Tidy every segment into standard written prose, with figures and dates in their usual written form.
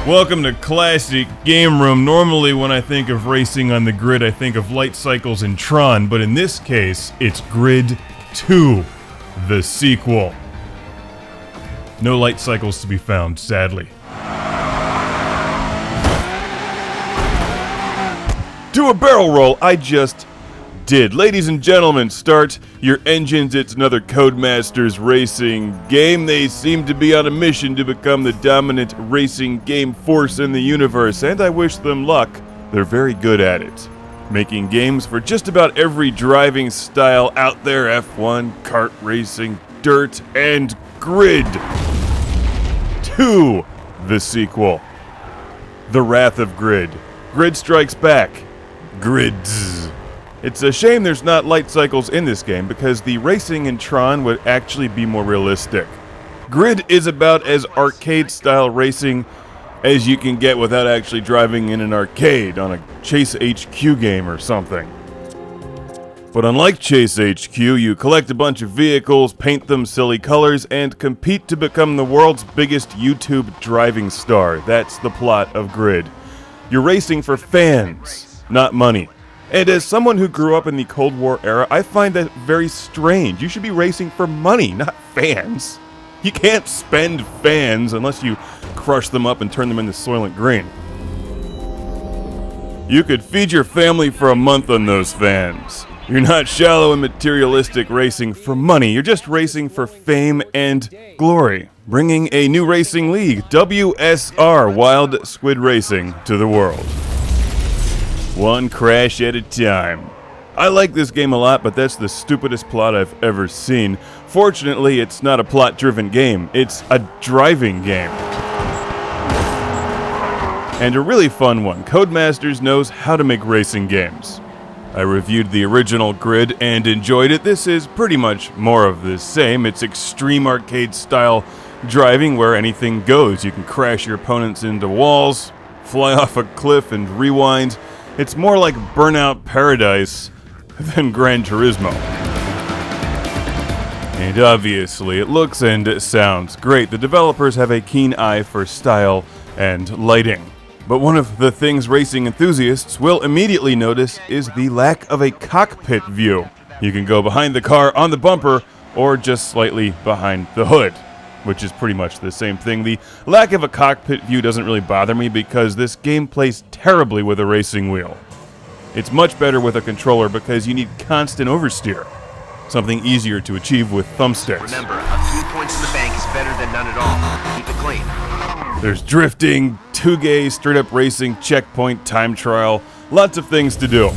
Welcome to Classic Game Room. Normally when I think of racing on the grid, I think of Light Cycles and Tron, but in this case, it's Grid 2, the sequel. No Light Cycles to be found, sadly. Do a barrel roll, I just did. Ladies and gentlemen, start your engines. It's another Codemasters racing game. They seem to be on a mission to become the dominant racing game force in the universe, and I wish them luck. They're very good at it. Making games for just about every driving style out there: F1, kart racing, dirt, and Grid 2, the sequel. The Wrath of Grid. Grid Strikes Back. Grids. It's a shame there's not light cycles in this game, because the racing in Tron would actually be more realistic. Grid is about as arcade-style racing as you can get without actually driving in an arcade on a Chase HQ game or something. But unlike Chase HQ, you collect a bunch of vehicles, paint them silly colors, and compete to become the world's biggest YouTube driving star. That's the plot of Grid. You're racing for fans, not money. And as someone who grew up in the Cold War era, I find that very strange. You should be racing for money, not fans. You can't spend fans unless you crush them up and turn them into Soylent Green. You could feed your family for a month on those fans. You're not shallow and materialistic racing for money. You're just racing for fame and glory. Bringing a new racing league, WSR, Wild Squid Racing, to the world. One crash at a time. I like this game a lot, but that's the stupidest plot I've ever seen. Fortunately, it's not a plot-driven game. It's a driving game. And a really fun one. Codemasters knows how to make racing games. I reviewed the original Grid and enjoyed it. This is pretty much more of the same. It's extreme arcade-style driving where anything goes. You can crash your opponents into walls, fly off a cliff, and rewind. It's more like Burnout Paradise than Gran Turismo. And obviously, it looks and sounds great. The developers have a keen eye for style and lighting. But one of the things racing enthusiasts will immediately notice is the lack of a cockpit view. You can go behind the car on the bumper or just slightly behind the hood, which is pretty much the same thing. The lack of a cockpit view doesn't really bother me because this game plays terribly with a racing wheel. It's much better with a controller because you need constant oversteer, something easier to achieve with thumbsticks. Remember, a few points in the bank is better than none at all. Keep it clean. There's drifting, two-gay, straight-up racing, checkpoint, time trial, lots of things to do.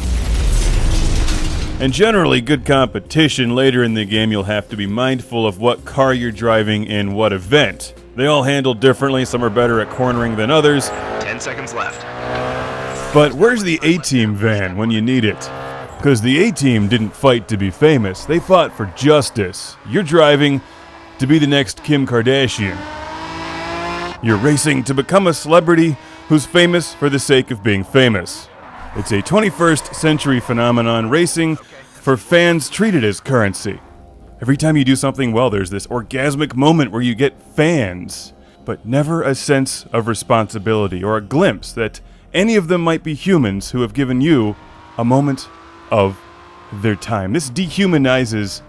And generally good competition. Later in the game you'll have to be mindful of what car you're driving in what event. They all handle differently, some are better at cornering than others. 10 seconds left. But where's the A-Team van when you need it? Because the A-Team didn't fight to be famous, they fought for justice. You're driving to be the next Kim Kardashian. You're racing to become a celebrity who's famous for the sake of being famous. It's a 21st century phenomenon, racing for fans treated as currency. Every time you do something well, there's this orgasmic moment where you get fans, but never a sense of responsibility or a glimpse that any of them might be humans who have given you a moment of their time. This dehumanizes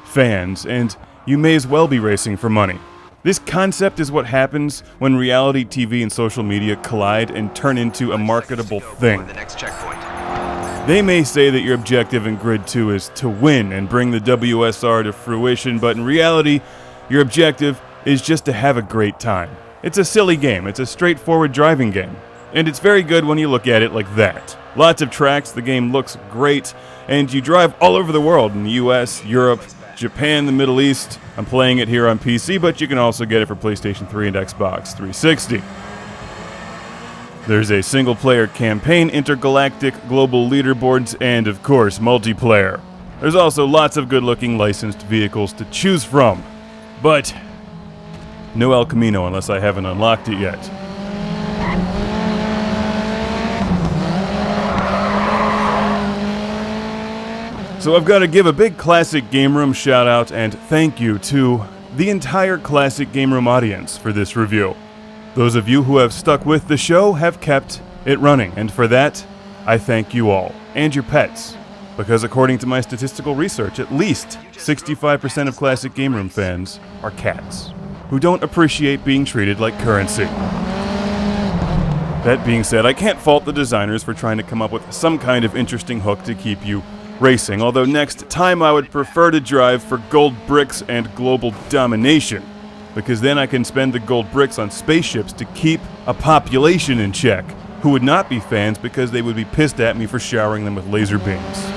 fans, and you may as well be racing for money. This concept is what happens when reality TV and social media collide and turn into a marketable thing. The next checkpoint. They may say that your objective in Grid 2 is to win and bring the WSR to fruition, but in reality, your objective is just to have a great time. It's a silly game. It's a straightforward driving game. And it's very good when you look at it like that. Lots of tracks, the game looks great, and you drive all over the world, in the US, Europe, Japan, the Middle East. I'm playing it here on PC, but you can also get it for PlayStation 3 and Xbox 360. There's a single-player campaign, intergalactic global leaderboards, and, of course, multiplayer. There's also lots of good-looking licensed vehicles to choose from. But no El Camino unless I haven't unlocked it yet. So I've got to give a big Classic Game Room shout out and thank you to the entire Classic Game Room audience for this review. Those of you who have stuck with the show have kept it running, and for that, I thank you all, and your pets. Because according to my statistical research, at least 65% of Classic Game Room fans are cats, who don't appreciate being treated like currency. That being said, I can't fault the designers for trying to come up with some kind of interesting hook to keep you racing, although next time I would prefer to drive for gold bricks and global domination, because then I can spend the gold bricks on spaceships to keep a population in check, who would not be fans because they would be pissed at me for showering them with laser beams.